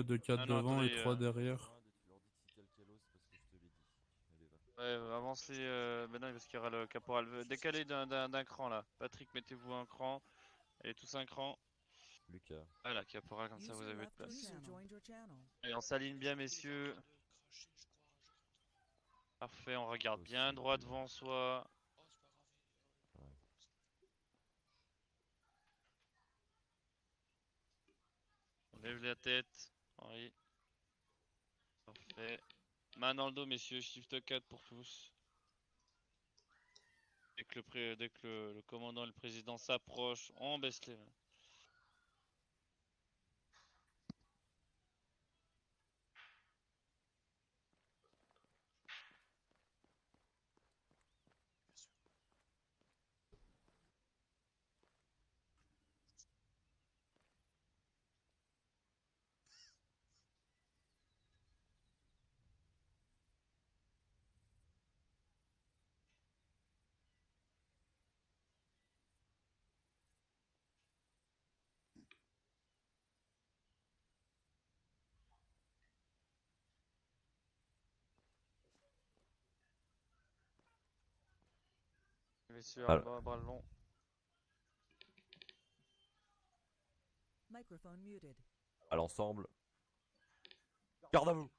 2 4 Non, non, devant et attendez. 3 derrière. Tu leur dis que c'est Calcalos parce que je te l'ai dit. Allez, va. Ouais, avancez. Ben non, parce qu'il y aura le caporal. Décalez d'un cran là. Patrick, mettez-vous un cran. Allez, tous un cran. Lucas. Voilà, caporal, comme ça vous User avez de left your place. channel. Allez, on s'aligne bien, messieurs. Parfait, on regarde bien Aussi. droit devant soi. Ouais. On lève la tête. Henri. Parfait. Main dans le dos, messieurs. Shift 4 pour tous. Dès que le commandant et le président s'approchent, on baisse les mains. Messieurs, Alors, bras le long. Microphone muted. à l'ensemble. Garde à vous.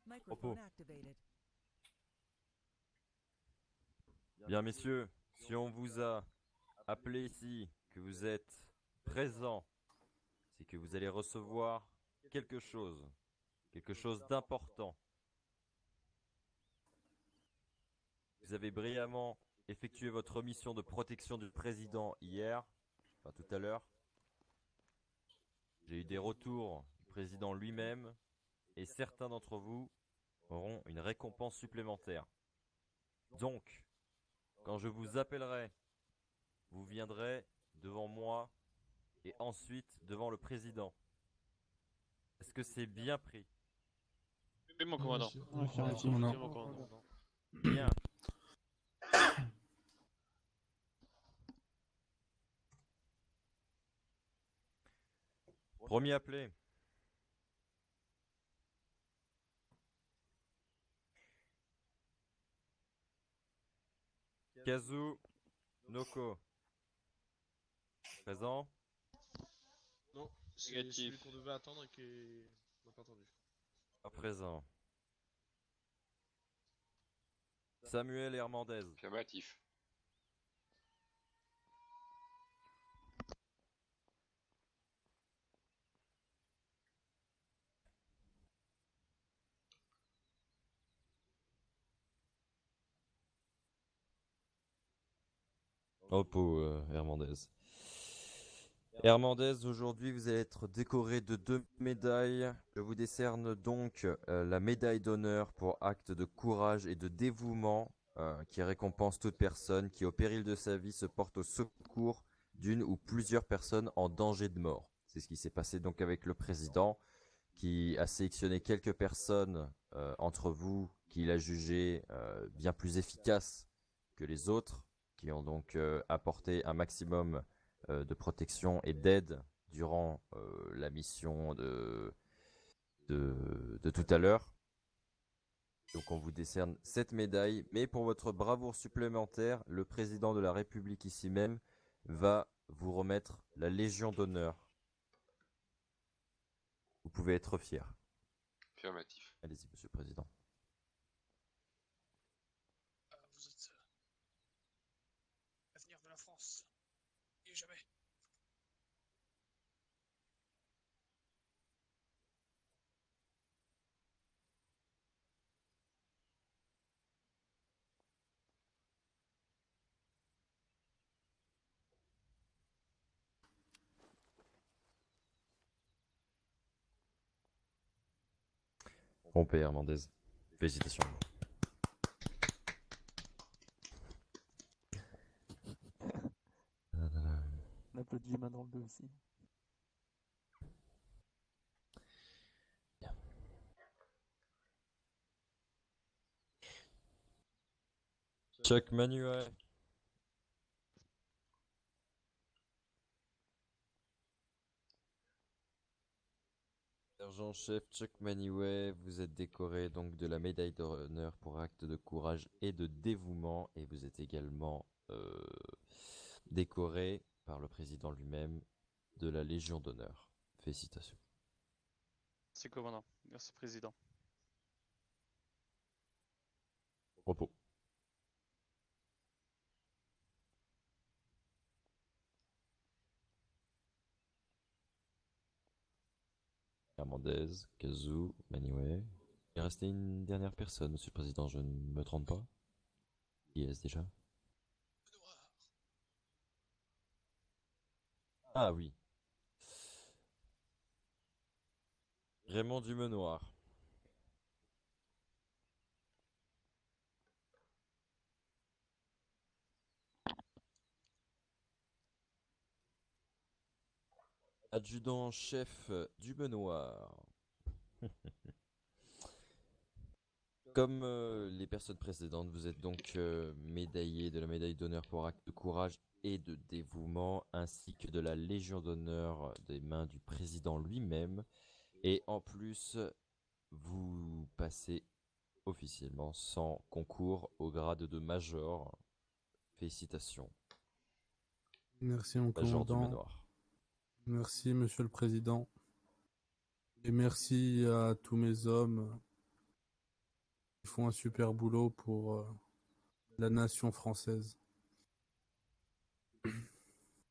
Microphone Repos. activated. Bien, messieurs, si on vous a appelé ici, que vous êtes présent, c'est que vous allez recevoir quelque chose d'important. Vous avez brillamment effectué votre mission de protection du président hier, enfin tout à l'heure. J'ai eu des retours du président lui-même et certains d'entre vous auront une récompense supplémentaire. Donc, quand je vous appellerai, vous viendrez devant moi et ensuite devant le président. Est-ce que c'est bien pris? Oui, mon commandant. Affirmatif, non. Mon commandant. Bien. Premier appelé. Kazu Noko. Présent? Non, c'est Négatif. celui qu'on devait attendre et qui n'a pas attendu. Pas présent. Samuel Hernandez. Affirmatif. Repos, Hernandez. Hernandez, aujourd'hui, vous allez être décoré de 2 médailles. Je vous décerne donc la médaille d'honneur pour acte de courage et de dévouement qui récompense toute personne qui, au péril de sa vie, se porte au secours d'une ou plusieurs personnes en danger de mort. C'est ce qui s'est passé donc avec le président qui a sélectionné quelques personnes entre vous qu'il a jugé bien plus efficaces que les autres, qui ont donc apporté un maximum de protection et d'aide durant la mission de tout à l'heure. Donc on vous décerne cette médaille, mais pour votre bravoure supplémentaire, le président de la République ici même va vous remettre la Légion d'honneur. Vous pouvez être fier. Affirmatif. Allez-y, monsieur le président. Vous êtes l'avenir de la France. Et jamais. Pompé Hernandez. Félicitations. On applaudit main dans le dos aussi. Chuck Manuel. Sergent-chef Chuck Maniway, vous êtes décoré donc de la médaille d'honneur pour acte de courage et de dévouement, et vous êtes également décoré par le président lui-même de la Légion d'honneur. Félicitations. Merci commandant. Merci président. Repos. Hernandez, Kazoo, Maniway. Il restait une dernière personne, monsieur le président, je ne me trompe pas. Qui est-ce déjà? Noir. Ah oui. Raymond Dumenoir. Adjudant-chef Dumenoir. Comme les personnes précédentes, vous êtes donc médaillé de la médaille d'honneur pour acte de courage et de dévouement, ainsi que de la Légion d'honneur des mains du président lui-même. Et en plus, vous passez officiellement sans concours au grade de major. Félicitations, Merci mon major du commandant. Manoir. Merci monsieur le président. Et merci à tous mes hommes qui font un super boulot pour la nation française.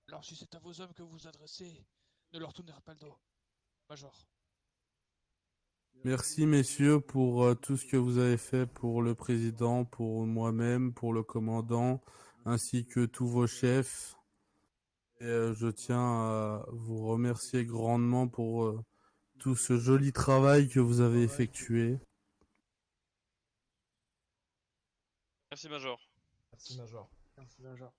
Alors si c'est à vos hommes que vous vous adressez, ne leur tournez pas le dos. Major. Merci messieurs pour tout ce que vous avez fait pour le président, pour moi-même, pour le commandant, ainsi que tous vos chefs. Et je tiens à vous remercier grandement pour tout ce joli travail que vous avez effectué. Merci major. Merci, Major. Merci, Major.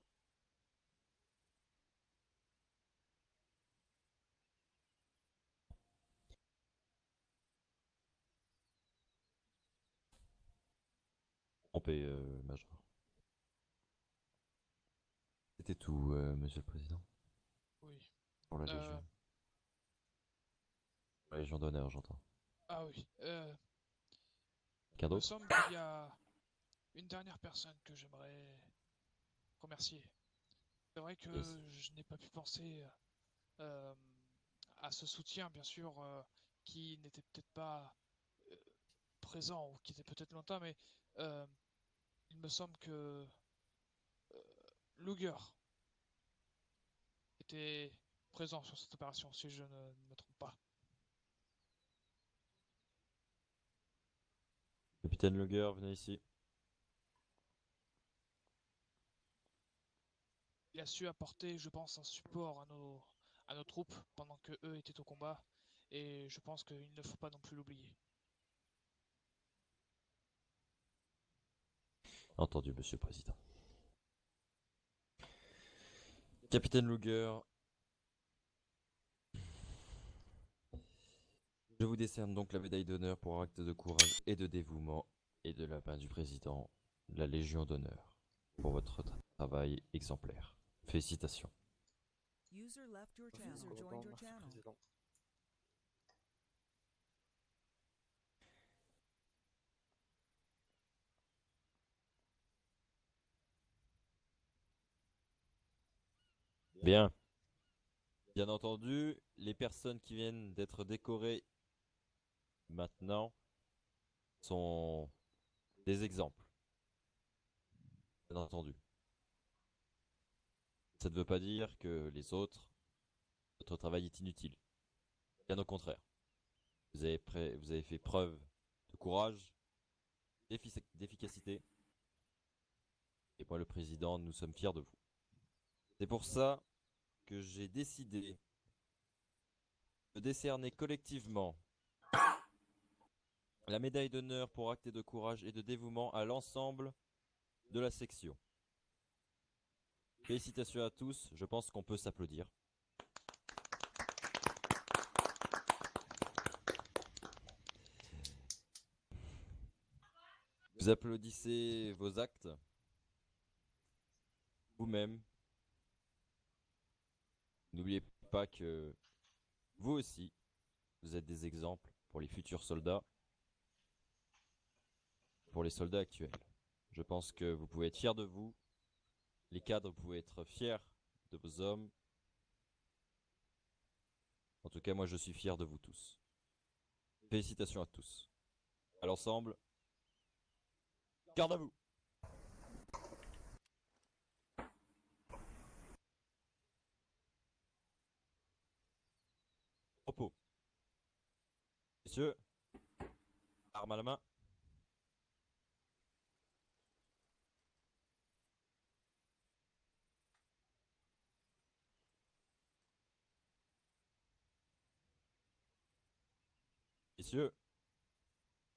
Trompé, major. C'était tout, monsieur le président, Oui. pour la Légion. La Légion d'honneur, j'entends. Ah oui. Quelqu'un Il me d'autre? semble qu'il y a une dernière personne que j'aimerais remercier. C'est vrai que Yes. je n'ai pas pu penser euh, à ce soutien, bien sûr, qui n'était peut-être pas euh, présent ou qui était peut-être lointain, mais euh, il me semble que Luger était présent sur cette opération, si je ne me trompe pas. Capitaine Luger, venez ici. Il a su apporter, je pense, un support à nos troupes pendant que eux étaient au combat, et je pense qu'il ne faut pas non plus l'oublier. Entendu, monsieur le président. Capitaine Luger, je vous décerne donc la médaille d'honneur pour acte de courage et de dévouement et de la main du président de la Légion d'honneur pour votre travail exemplaire. Félicitations. User left your Merci, channel. mon User commandant. joined your Merci, channel. président. Bien. Bien entendu, les personnes qui viennent d'être décorées maintenant sont des exemples. Bien entendu. Ça ne veut pas dire que les autres, votre travail est inutile. Bien au contraire. Vous avez fait preuve de courage, d'efficacité. Et moi, le président, nous sommes fiers de vous. C'est pour ça que j'ai décidé de décerner collectivement la médaille d'honneur pour acte de courage et de dévouement à l'ensemble de la section. Félicitations à tous, je pense qu'on peut s'applaudir. Vous applaudissez vos actes, vous-même. N'oubliez pas que vous aussi, vous êtes des exemples pour les futurs soldats, pour les soldats actuels. Je pense que vous pouvez être fiers de vous. Les cadres, vous pouvez être fiers de vos hommes. En tout cas, moi, je suis fier de vous tous. Félicitations à tous. À l'ensemble, garde à vous. Repos. Messieurs, armes à la main. Messieurs,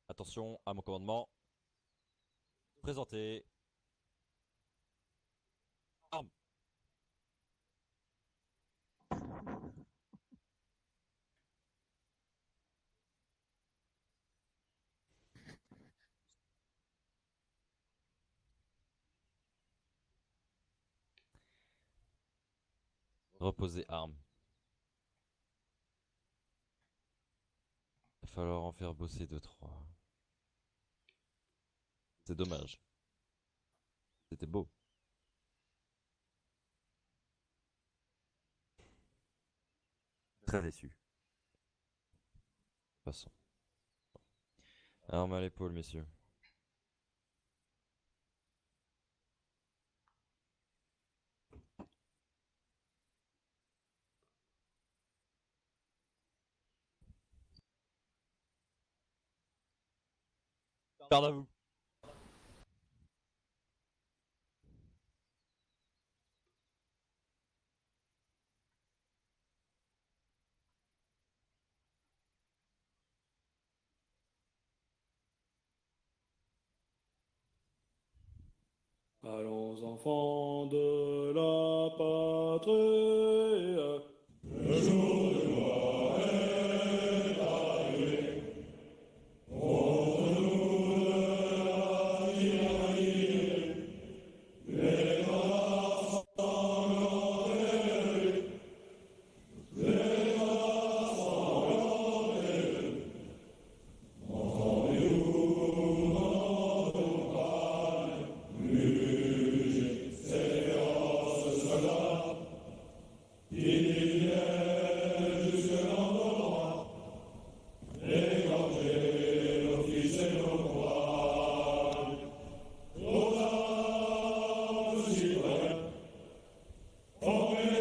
attention à mon commandement. Présentez. Armes. Reposez armes. Il va falloir en faire bosser 2-3. C'est dommage. C'était beau. Très déçu. Passons. Armes à l'épaule, messieurs. Garde à vous. Allons enfants de la patrie, le jour de gloire est arrivé. Contre nous de la tyrannie, les grands sanglants élevés, les grands sanglants élevés. Entendez-vous dans nos campagnes, muger ces féroces soldats, qui viennent jusque dans nos rangs, égorger nos fils et nos compagnes. Aux armes, citoyens, formez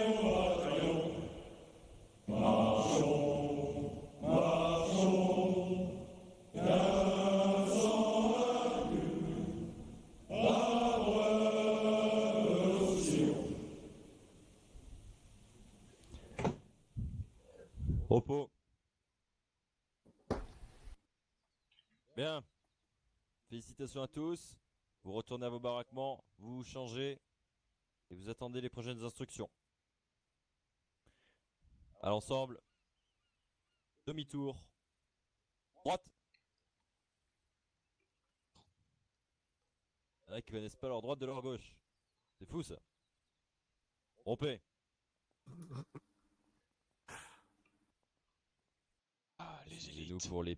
vos bataillons, marchons, marchons, car sans vaincu, à la preuve de nos sillons. Repos. Bien. Félicitations à tous. Vous retournez à vos baraquements, vous vous changez et vous attendez les prochaines instructions. À l'ensemble, demi-tour, droite. Il y en a qui connaissent pas leur droite de leur gauche. C'est fou ça. Rompez. Ah, les Suivez-nous élites. pour les